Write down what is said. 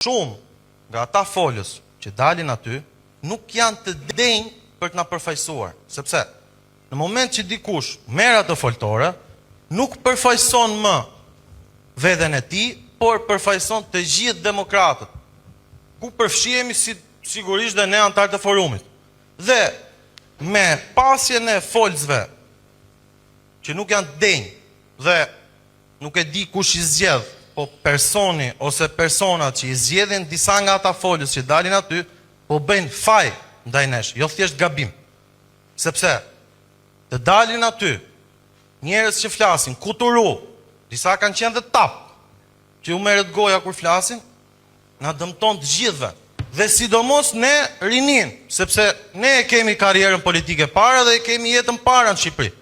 Shumë nga ata folës që dalin aty nuk janë të denjë për të na përfaqësuar, sepse në moment që dikush merr atë foltore, nuk përfaqëson më veten e tij, por përfaqëson të gjithë demokratët. Ku përfshihemi sigurisht dhe ne antarët e forumit. Dhe me pasjen e folësve që nuk janë të denjë dhe nuk e di kush i zgjedh, po personi ose personat që i zgjedhin disa nga ata folës që dalin aty, po bëjnë faj ndaj nesh, jo thjesht gabim. Sepse të dalin aty njerëz që flasin kuturu, disa kanë qenë dhe tap, që u merret goja kur flasin, na dëmton të gjithëve. Dhe sidomos ne rinin, sepse ne e kemi karrierën politike para dhe e kemi jetën para në Shqipëri.